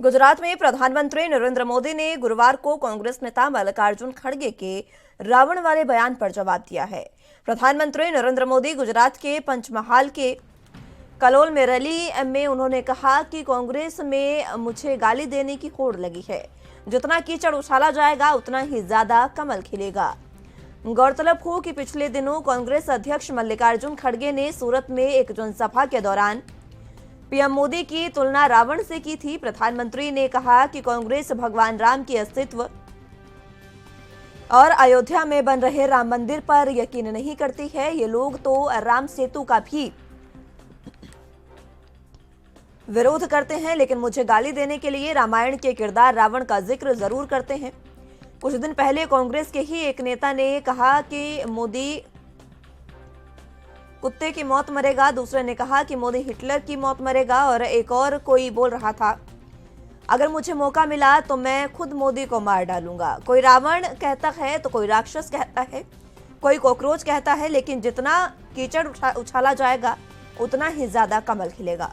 गुजरात में प्रधानमंत्री नरेंद्र मोदी ने गुरुवार को कांग्रेस नेता मल्लिकार्जुन खड़गे के रावण वाले बयान पर जवाब दिया है। प्रधानमंत्री नरेंद्र मोदी गुजरात के पंचमहाल के कलोल में रैली में उन्होंने कहा कि कांग्रेस में मुझे गाली देने की होड़ लगी है। जितना कीचड़ उछाला जाएगा उतना ही ज्यादा कमल खिलेगा। गौरतलब हो कि पिछले दिनों कांग्रेस अध्यक्ष मल्लिकार्जुन खड़गे ने सूरत में एक जनसभा के दौरान पीएम मोदी की तुलना रावण से की थी। प्रधानमंत्री ने कहा कि कांग्रेस भगवान राम के अस्तित्व और अयोध्या में बन रहे राम मंदिर पर यकीन नहीं करती है। ये लोग तो राम सेतु का भी विरोध करते हैं, लेकिन मुझे गाली देने के लिए रामायण के किरदार रावण का जिक्र जरूर करते हैं। कुछ दिन पहले कांग्रेस के ही एक नेता ने कहा कि मोदी कुत्ते की मौत मरेगा, दूसरे ने कहा कि मोदी हिटलर की मौत मरेगा और एक और कोई बोल रहा था अगर मुझे मौका मिला तो मैं खुद मोदी को मार डालूंगा। कोई रावण कहता है तो कोई राक्षस कहता है, कोई कॉकरोच कहता है, लेकिन जितना कीचड़ उछाला जाएगा उतना ही ज्यादा कमल खिलेगा।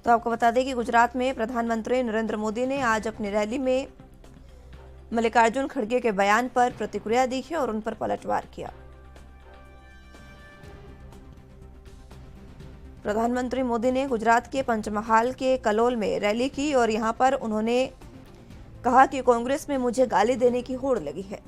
तो आपको बता दें कि गुजरात में प्रधानमंत्री नरेंद्र मोदी ने आज अपनी रैली में मल्लिकार्जुन खड़गे के बयान पर प्रतिक्रिया दी है और उन पर पलटवार किया। प्रधानमंत्री मोदी ने गुजरात के पंचमहाल के कलोल में रैली की और यहां पर उन्होंने कहा कि कांग्रेस में मुझे गाली देने की होड़ लगी है।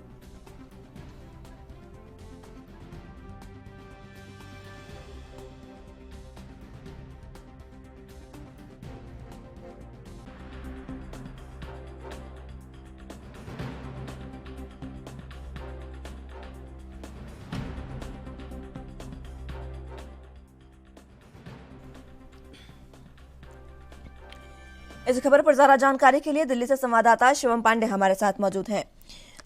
इस खबर पर ज्यादा जानकारी के लिए दिल्ली से संवाददाता शिवम पांडे हमारे साथ मौजूद हैं।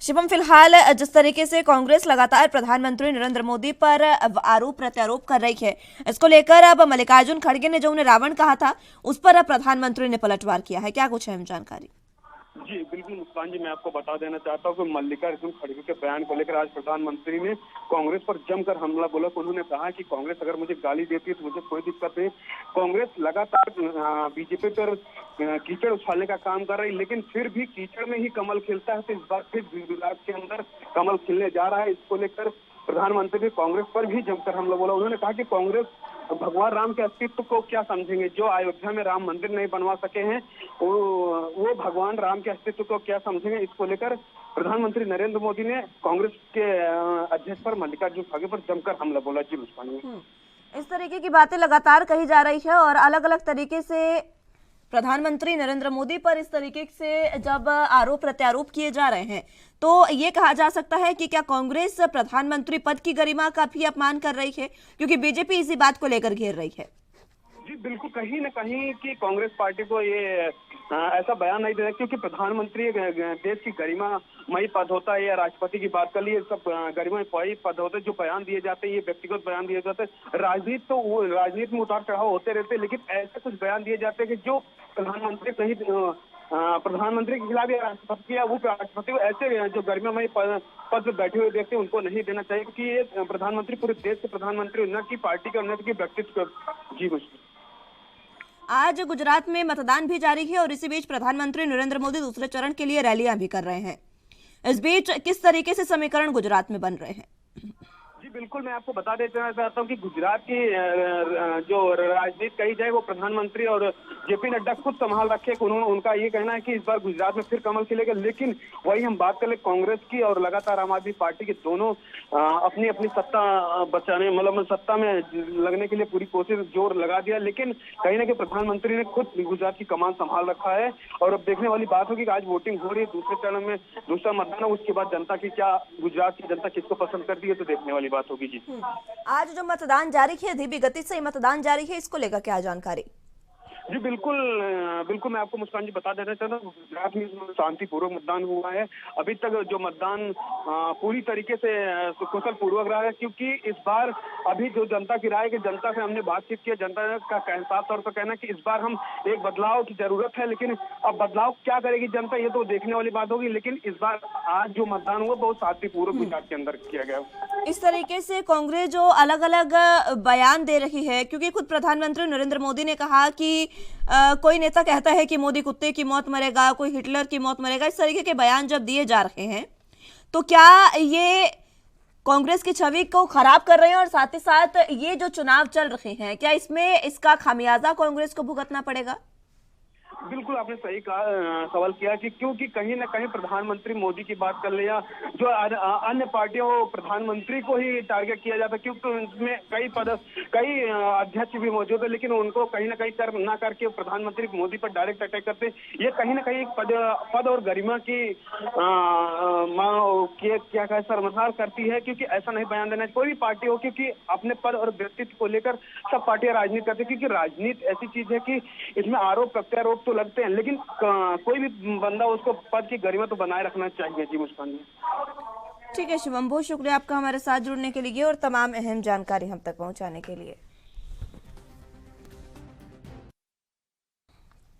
शिवम, फिलहाल जिस तरीके से कांग्रेस लगातार प्रधानमंत्री नरेंद्र मोदी पर आरोप प्रत्यारोप कर रही है, इसको लेकर अब मल्लिकार्जुन खड़गे ने जो उन्हें रावण कहा था उस पर अब प्रधानमंत्री ने पलटवार किया है। क्या कुछ अहम जानकारी? जी बिल्कुल मुस्कान जी, मैं आपको बता देना चाहता हूँ कि मल्लिकार्जुन खड़गे के बयान को लेकर आज प्रधानमंत्री ने कांग्रेस पर जमकर हमला बोला। उन्होंने कहा कि कांग्रेस अगर मुझे गाली देती है तो मुझे कोई दिक्कत नहीं। कांग्रेस लगातार बीजेपी पर कीचड़ उछालने का काम कर रही, लेकिन फिर भी कीचड़ में ही कमल खिलता है। तो इस बार फिर गुजरात के अंदर कमल खिलने जा रहा है। इसको लेकर प्रधानमंत्री ने कांग्रेस पर भी जमकर हमला बोला। उन्होंने कहा कि कांग्रेस भगवान राम के अस्तित्व को क्या समझेंगे। जो अयोध्या में राम मंदिर नहीं बनवा सके हैं वो भगवान राम के अस्तित्व को क्या समझेंगे। इसको लेकर प्रधानमंत्री नरेंद्र मोदी ने कांग्रेस के अध्यक्ष पर मल्लिकार्जुन खड़गे पर जमकर हमला बोला। जी मुस्कान, इस तरीके की बातें लगातार कही जा रही है और अलग अलग तरीके से प्रधानमंत्री नरेंद्र मोदी पर इस तरीके से जब आरोप प्रत्यारोप किए जा रहे हैं तो ये कहा जा सकता है कि क्या कांग्रेस प्रधानमंत्री पद की गरिमा का भी अपमान कर रही है, क्योंकि बीजेपी इसी बात को लेकर घेर रही है। जी बिल्कुल, कहीं न कहीं कि कांग्रेस पार्टी को ये ऐसा बयान नहीं देना, क्योंकि प्रधानमंत्री देश की गरिमामयी पद होता है या राष्ट्रपति की बात कर लिए, सब गरिमामयी पद होते हैं। जो बयान दिए जाते हैं ये व्यक्तिगत बयान दिए जाते हैं। राजनीति में उतार चढ़ाव होते रहते हैं, लेकिन ऐसे कुछ बयान दिए जाते हैं कि जो प्रधानमंत्री कहीं प्रधानमंत्री के खिलाफ या राष्ट्रपति या उपराष्ट्रपति ऐसे जो गरिमामयी पद पर बैठे हुए देखते हैं उनको नहीं देना चाहिए, क्योंकि ये प्रधानमंत्री पूरे देश के प्रधानमंत्री न की पार्टी के न की व्यक्तित्व। जी मुश्किल। आज गुजरात में मतदान भी जारी है और इसी बीच प्रधानमंत्री नरेंद्र मोदी दूसरे चरण के लिए रैलियां भी कर रहे हैं। इस बीच किस तरीके से समीकरण गुजरात में बन रहे हैं? जी बिल्कुल, मैं आपको बता देना चाहता हूँ कि गुजरात की जो राजनीति कही जाए वो प्रधानमंत्री और जेपी नड्डा खुद संभाल रखे। उनका ये कहना है कि इस बार गुजरात में फिर कमल खिलेगा। लेकिन वही हम बात करें कांग्रेस की और लगातार आम आदमी पार्टी की, दोनों अपनी अपनी सत्ता बचाने मतलब सत्ता में लगने के लिए पूरी कोशिश जोर लगा दिया। लेकिन कहीं ना कहीं प्रधानमंत्री ने खुद गुजरात की कमान संभाल रखा है और अब देखने वाली बात होगी कि आज वोटिंग हो रही है, दूसरे चरण में दूसरा मतदान, उसके बाद जनता की क्या, गुजरात की जनता किसको पसंद करती है, तो देखने वाली बात होगी। जी आज जो मतदान जारी है, धीमी गति से मतदान जारी है, इसको लेकर क्या जानकारी? जी बिल्कुल बिल्कुल मैं आपको मुस्कान जी बता देना चाहता हूँ, गुजरात में शांतिपूर्वक मतदान हुआ है। अभी तक जो मतदान पूरी तरीके से सुकुशल पूर्वक रहा है, क्योंकि इस बार अभी जो जनता की राय की जनता से हमने बातचीत की, जनता का साफ तौर पर कहना है कि इस बार हम एक बदलाव की जरूरत है, लेकिन अब बदलाव क्या करेगी जनता ये तो देखने वाली बात होगी। लेकिन इस बार आज जो मतदान हुआ बहुत शांतिपूर्वक गुजरात के अंदर किया गया। इस तरीके से कांग्रेस जो अलग अलग बयान दे रही है, क्योंकि खुद प्रधानमंत्री नरेंद्र मोदी ने कहा कि कोई नेता कहता है कि मोदी कुत्ते की मौत मरेगा, कोई हिटलर की मौत मरेगा, इस तरीके के बयान जब दिए जा रहे हैं तो क्या ये कांग्रेस की छवि को खराब कर रहे हैं? और साथ ही साथ ये जो चुनाव चल रहे हैं, क्या इसमें इसका खामियाजा कांग्रेस को भुगतना पड़ेगा? बिल्कुल आपने सही कहा, सवाल किया कि क्योंकि कहीं ना कहीं प्रधानमंत्री मोदी की बात कर ले या जो अन्य पार्टियों प्रधानमंत्री को ही टारगेट किया जाता है, क्योंकि उनमें कई अध्यक्ष भी मौजूद है, लेकिन उनको कहीं ना कहीं ना करके प्रधानमंत्री मोदी पर डायरेक्ट अटैक करते। ये कहीं ना कहीं एक पद और गरिमा की क्या कहे सरमसार करती है, क्योंकि ऐसा नहीं बयान देना कोई भी पार्टी हो, क्योंकि अपने पद और व्यक्तित्व को लेकर सब पार्टियां राजनीति करती है, क्योंकि राजनीति ऐसी चीज है कि इसमें आरोप प्रत्यारोप तो लगते हैं, लेकिन कोई भी बंदा उसको पद की गरिमा तो बनाए रखना चाहिए। जी मुस्कान जी। ठीक है शिवम, बहुत शुक्रिया आपका हमारे साथ जुड़ने के लिए और तमाम अहम जानकारी हम तक पहुंचाने के लिए।